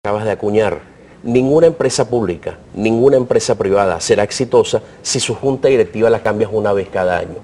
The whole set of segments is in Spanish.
Acabas de acuñar, ninguna empresa pública, ninguna empresa privada será exitosa si su junta directiva la cambias una vez cada año.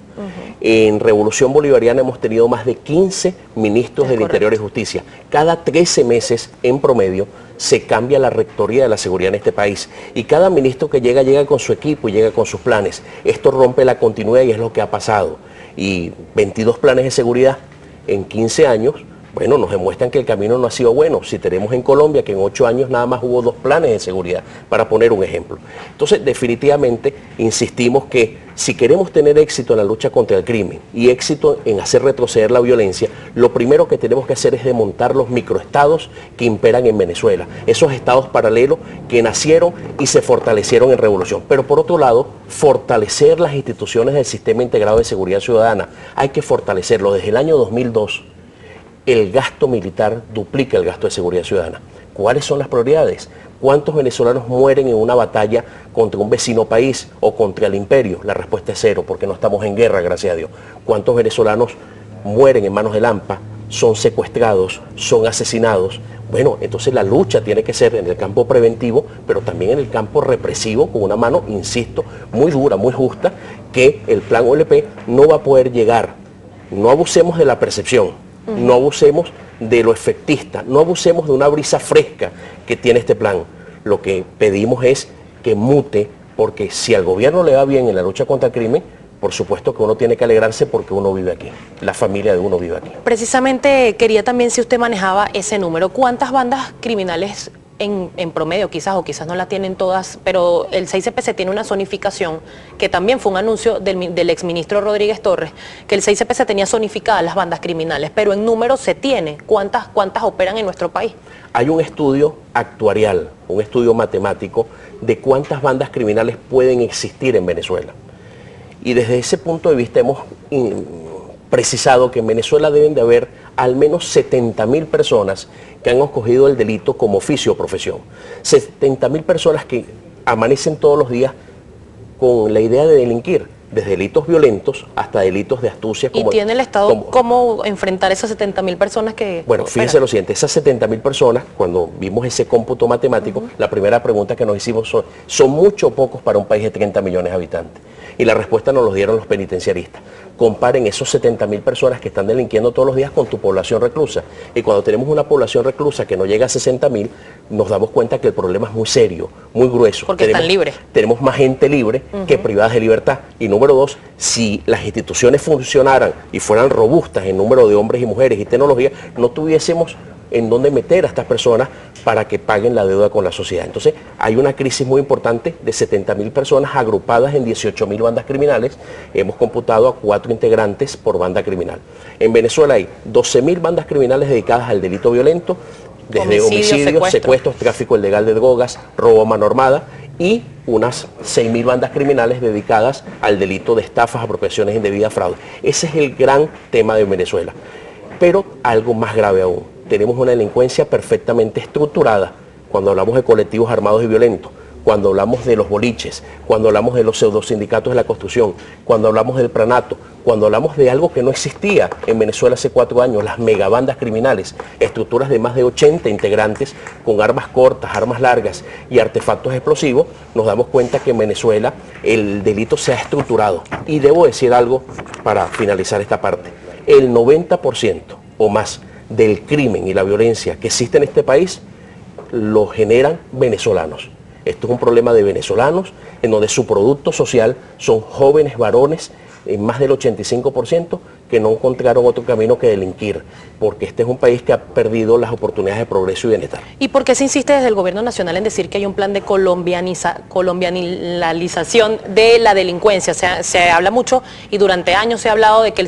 En Revolución Bolivariana hemos tenido más de 15 ministros del Interior y Justicia. Cada 13 meses, en promedio, se cambia la rectoría de la seguridad en este país. Y cada ministro que llega, llega con su equipo y llega con sus planes. Esto rompe la continuidad y es lo que ha pasado. Y 22 planes de seguridad en 15 años, bueno, nos demuestran que el camino no ha sido bueno. Si tenemos en Colombia que en 8 años nada más hubo 2 planes de seguridad, para poner un ejemplo. Entonces, definitivamente, insistimos que si queremos tener éxito en la lucha contra el crimen y éxito en hacer retroceder la violencia, lo primero que tenemos que hacer es desmontar los microestados que imperan en Venezuela. Esos estados paralelos que nacieron y se fortalecieron en revolución. Pero por otro lado, fortalecer las instituciones del Sistema Integrado de Seguridad Ciudadana. Hay que fortalecerlo. Desde el año 2002, el gasto militar duplica el gasto de seguridad ciudadana. ¿Cuáles son las prioridades? ¿Cuántos venezolanos mueren en una batalla contra un vecino país o contra el imperio? La respuesta es 0, porque no estamos en guerra, gracias a Dios. ¿Cuántos venezolanos mueren en manos del AMPA? Son secuestrados, son asesinados. Bueno, entonces la lucha tiene que ser en el campo preventivo, pero también en el campo represivo, con una mano, insisto, muy dura, muy justa, que el plan OLP no va a poder llegar. No abusemos de la percepción. No abusemos de lo efectista, no abusemos de una brisa fresca que tiene este plan. Lo que pedimos es que mute, porque si al gobierno le va bien en la lucha contra el crimen, por supuesto que uno tiene que alegrarse porque uno vive aquí, la familia de uno vive aquí. Precisamente quería también si usted manejaba ese número, ¿cuántas bandas criminales en promedio quizás, o quizás no la tienen todas, pero el 6CPC tiene una zonificación, que también fue un anuncio del exministro Rodríguez Torres, que el 6CPC tenía zonificadas las bandas criminales, pero en número se tiene, ¿cuántas operan en nuestro país? Hay un estudio actuarial, un estudio matemático de cuántas bandas criminales pueden existir en Venezuela. Y desde ese punto de vista hemos precisado que en Venezuela deben de haber al menos 70.000 personas que han escogido el delito como oficio o profesión. 70.000 personas que amanecen todos los días con la idea de delinquir, desde delitos violentos hasta delitos de astucia. ¿Y tiene el Estado cómo enfrentar esas 70.000 personas que Bueno, fíjense lo siguiente, esas 70.000 personas, cuando vimos ese cómputo matemático, la primera pregunta que nos hicimos ¿son mucho o pocos para un país de 30 millones de habitantes? Y la respuesta nos lo dieron los penitenciaristas. Comparen esos 70.000 personas que están delinquiendo todos los días con tu población reclusa. Y cuando tenemos una población reclusa que no llega a 60.000, nos damos cuenta que el problema es muy serio, muy grueso. Porque están libres. Tenemos más gente libre que privadas de libertad. Y número 2, si las instituciones funcionaran y fueran robustas en número de hombres y mujeres y tecnología, no tuviésemos en dónde meter a estas personas para que paguen la deuda con la sociedad. Entonces, hay una crisis muy importante de 70.000 personas agrupadas en 18.000 bandas criminales. Hemos computado a 4 integrantes por banda criminal. En Venezuela hay 12.000 bandas criminales dedicadas al delito violento, desde homicidios, secuestros, tráfico ilegal de drogas, robo a mano armada, y unas 6.000 bandas criminales dedicadas al delito de estafas, apropiaciones indebidas, fraude. Ese es el gran tema de Venezuela. Pero algo más grave aún. Tenemos una delincuencia perfectamente estructurada cuando hablamos de colectivos armados y violentos, cuando hablamos de los boliches, cuando hablamos de los pseudosindicatos de la construcción, cuando hablamos del pranato, cuando hablamos de algo que no existía en Venezuela hace 4 años, las megabandas criminales, estructuras de más de 80 integrantes con armas cortas, armas largas y artefactos explosivos, nos damos cuenta que en Venezuela el delito se ha estructurado. Y debo decir algo para finalizar esta parte. El 90% o más del crimen y la violencia que existe en este país lo generan venezolanos. Esto es un problema de venezolanos, en donde su producto social son jóvenes varones, en más del 85%, que no encontraron otro camino que delinquir, porque este es un país que ha perdido las oportunidades de progreso y bienestar. ¿Y por qué se insiste desde el gobierno nacional en decir que hay un plan de colombianización de la delincuencia? Se habla mucho y durante años se ha hablado de que el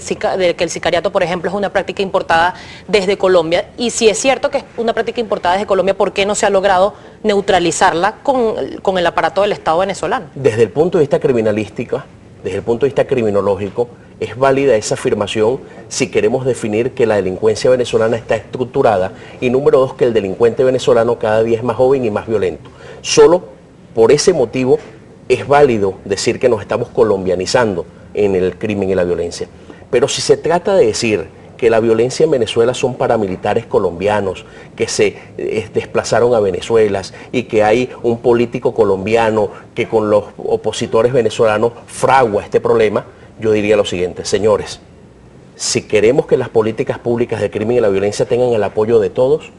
sicariato, por ejemplo, es una práctica importada desde Colombia. Y si es cierto que es una práctica importada desde Colombia, ¿por qué no se ha logrado neutralizarla con el aparato del Estado venezolano? Desde el punto de vista criminalístico, desde el punto de vista criminológico, es válida esa afirmación si queremos definir que la delincuencia venezolana está estructurada, y número 2, que el delincuente venezolano cada día es más joven y más violento. Solo por ese motivo es válido decir que nos estamos colombianizando en el crimen y la violencia. Pero si se trata de decir que la violencia en Venezuela son paramilitares colombianos que se desplazaron a Venezuela y que hay un político colombiano que con los opositores venezolanos fragua este problema, yo diría lo siguiente: señores, si queremos que las políticas públicas de crimen y la violencia tengan el apoyo de todos,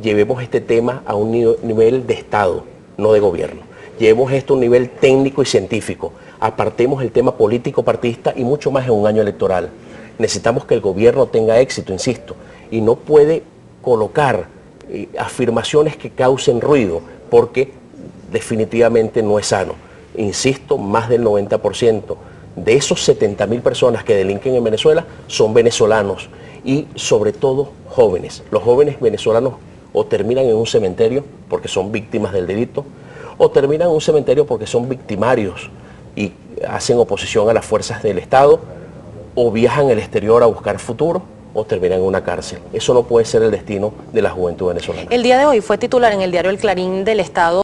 llevemos este tema a un nivel de Estado, no de gobierno. Llevemos esto a un nivel técnico y científico. Apartemos el tema político partidista y mucho más en un año electoral. Necesitamos que el gobierno tenga éxito, insisto, y no puede colocar afirmaciones que causen ruido, porque definitivamente no es sano. Insisto, más del 90% de esos 70.000 personas que delinquen en Venezuela son venezolanos y sobre todo jóvenes. Los jóvenes venezolanos o terminan en un cementerio porque son víctimas del delito, o terminan en un cementerio porque son victimarios y hacen oposición a las fuerzas del Estado, o viajan al exterior a buscar futuro, o terminan en una cárcel. Eso no puede ser el destino de la juventud venezolana. El día de hoy fue titular en el diario El Clarín del Estado.